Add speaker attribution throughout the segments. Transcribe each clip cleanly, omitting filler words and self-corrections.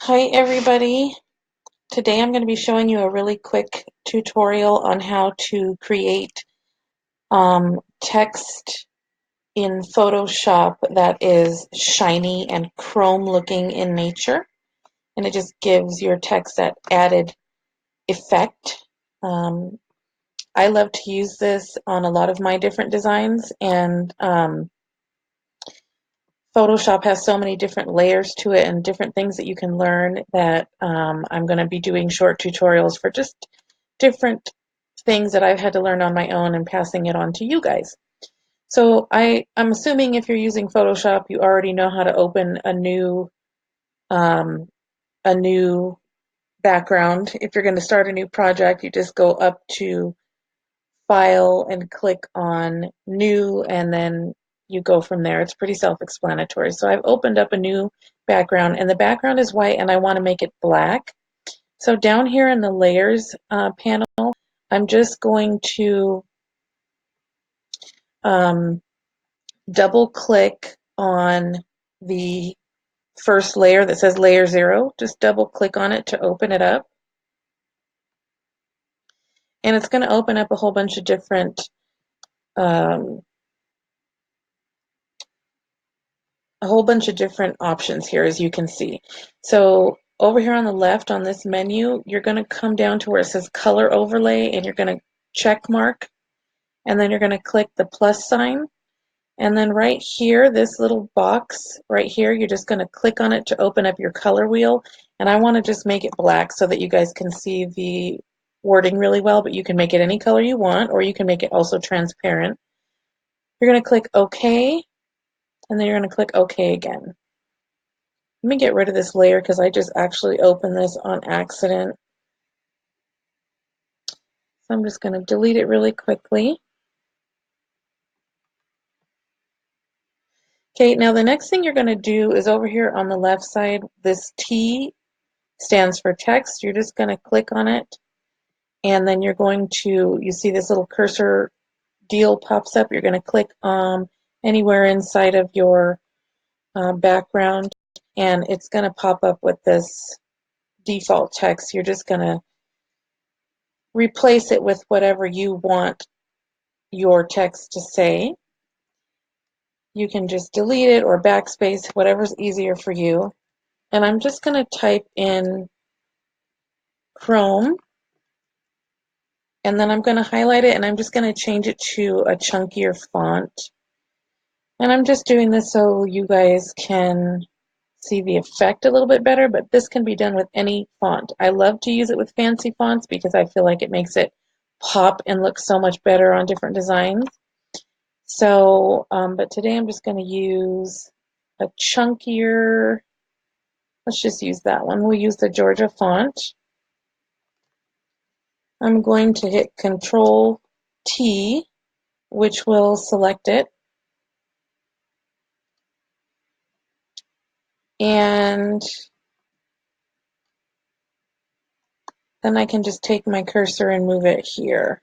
Speaker 1: Hi everybody. Today I'm going to be showing you a really quick tutorial on how to create text in Photoshop that is shiny and chrome looking in nature, and it just gives your text that added effect. I love to use this on a lot of my different designs, and Photoshop has so many different layers to it and different things that you can learn that I'm going to be doing short tutorials for just different things that I've had to learn on my own and passing it on to you guys. So I'm assuming if you're using Photoshop, you already know how to open um, a new background. If you're going to start a new project, you just go up to File and click on New, and then you go from there. It's pretty self-explanatory. So I've opened up a new background, and the background is white, and I want to make it black. So down here in the Layers panel, I'm just going to um, double click on the first layer that says Layer 0. Just double click on it to open it up. And it's going to open up a whole bunch of different um, options here, as you can see. So over here on the left on this menu, you're going to come down to where it says Color Overlay, and you're going to check mark, and then you're going to click the plus sign. And then right here, this little box right here, you're just going to click on it to open up your color wheel. And I want to just make it black so that you guys can see the wording really well, but you can make it any color you want, or you can make it also transparent. You're going to click OK, and then you're going to click OK again. Let me get rid of this layer because I just actually opened this on accident. So I'm just going to delete it really quickly. Okay, now the next thing you're going to do is over here on the left side, this T stands for text. You're just going to click on it, and then you're going to, you see this little cursor deal pops up. You're going to click anywhere inside of your background, and it's going to pop up with this default text. You're just going to replace it with whatever you want your text to say. You can just delete it or backspace, whatever's easier for you. And I'm just going to type in Chrome, and then I'm going to highlight it, and I'm just going to change it to a chunkier font. And I'm just doing this so you guys can see the effect a little bit better, but this can be done with any font. I love to use it with fancy fonts because I feel like it makes it pop and look so much better on different designs. So, but today I'm just going to use a chunkier, let's just use that one. We'll use the Georgia font. I'm going to hit Control T, which will select it. And then I can just take my cursor and move it here.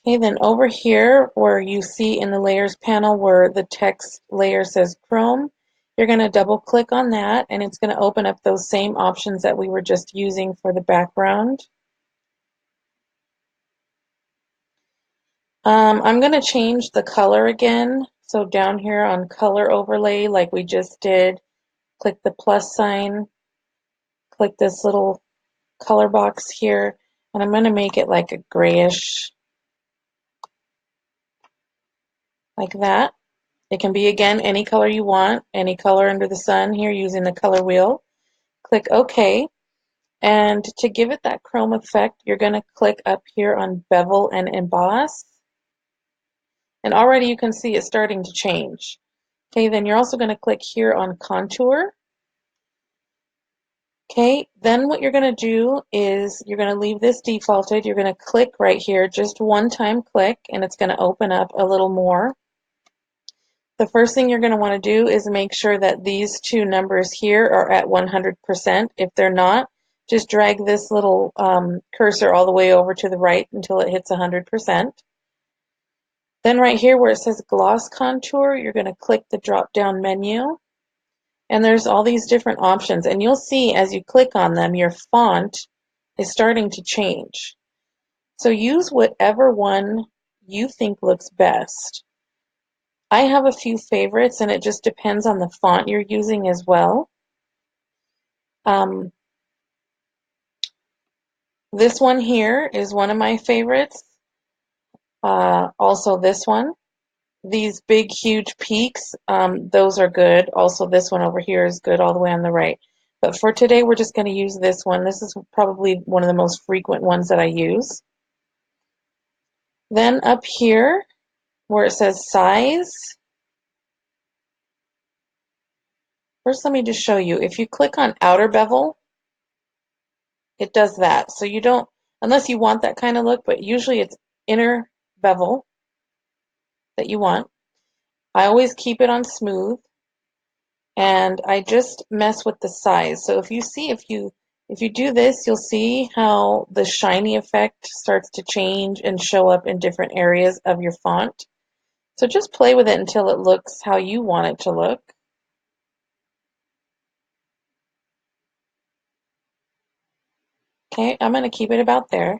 Speaker 1: Okay, then over here where you see in the Layers panel where the text layer says Chrome, you're going to double click on that, and it's going to open up those same options that we were just using for the background. I'm going to change the color again. So down here on Color Overlay, like we just did, click the plus sign, click this little color box here, and I'm going to make it like a grayish, like that. It can be, again, any color you want, any color under the sun here using the color wheel. Click OK. And to give it that chrome effect, you're going to click up here on Bevel and Emboss. And already you can see it starting to change. Okay, then you're also going to click here on Contour. Okay, then what you're going to do is you're going to leave this defaulted. You're going to click right here, just one time click, and it's going to open up a little more. The first thing you're going to want to do is make sure that these two numbers here are at 100%. If they're not, just drag this little cursor all the way over to the right until it hits 100%. Then right here where it says gloss contour, you're going to click the drop down menu, and there's all these different options, and you'll see as you click on them your font is starting to change. So use whatever one you think looks best. I have a few favorites, and it just depends on the font you're using as well. This one here is one of my favorites. Also this one. These big, huge peaks, those are good. Also this one over here is good all the way on the right. But for today, we're just going to use this one. This is probably one of the most frequent ones that I use. Then up here, where it says size, first let me just show you. If you click on outer bevel, it does that. So you don't, unless you want that kind of look, but usually it's inner bevel that you want. I always keep it on smooth, and I just mess with the size. So if you see, if you do this, you'll see how the shiny effect starts to change and show up in different areas of your font. So just play with it until it looks how you want it to look. Okay, I'm going to keep it about there.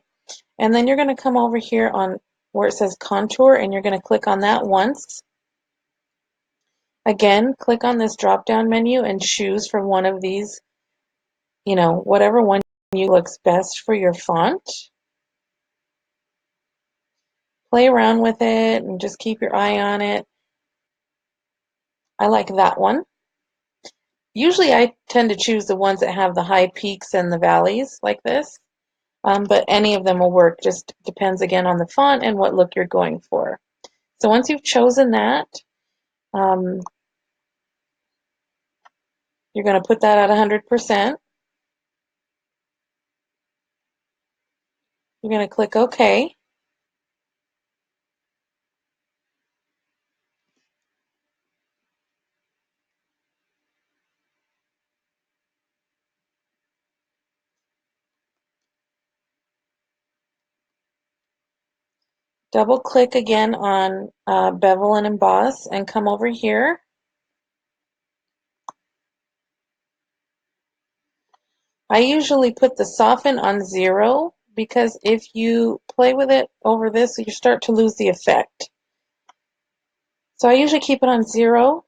Speaker 1: And then you're going to come over here on where it says contour, and you're going to click on that once. Again, click on this drop down menu and choose from one of these, whatever one you looks best for your font. Play around with it and just keep your eye on it. I like that one. Usually I tend to choose the ones that have the high peaks and the valleys like this, but any of them will work. Just depends again on the font and what look you're going for. So once you've chosen that, you're going to put that at 100%. You're going to click OK. Double click again on Bevel and Emboss and come over here. I usually put the soften on 0 because if you play with it over this, you start to lose the effect. So I usually keep it on 0.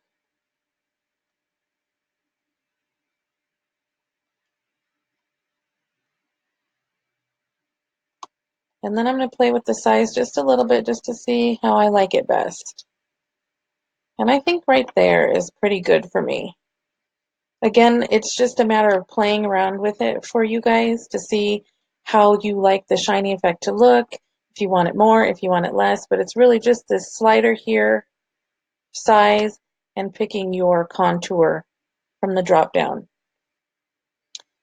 Speaker 1: And then I'm going to play with the size just a little bit just to see how I like it best. And I think right there is pretty good for me. Again, it's just a matter of playing around with it for you guys to see how you like the shiny effect to look, if you want it more, if you want it less, but it's really just this slider here, size, and picking your contour from the drop down.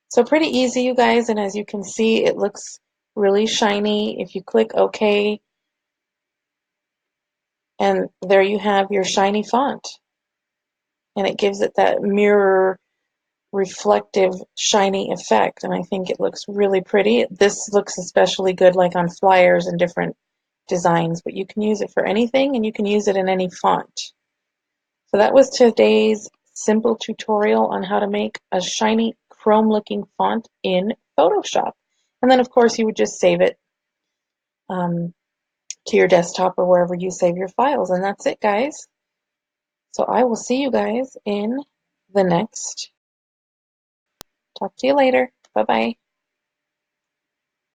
Speaker 1: So pretty easy, you guys, and as you can see, it looks really shiny. If you click OK, and there you have your shiny font. And it gives it that mirror reflective shiny effect, and I think it looks really pretty. This looks especially good like on flyers and different designs, but you can use it for anything and you can use it in any font. So that was today's simple tutorial on how to make a shiny chrome looking font in Photoshop. And then of course you would just save it to your desktop or wherever you save your files, and that's it, guys. So I will see you guys in the next. Talk to you later. Bye-bye.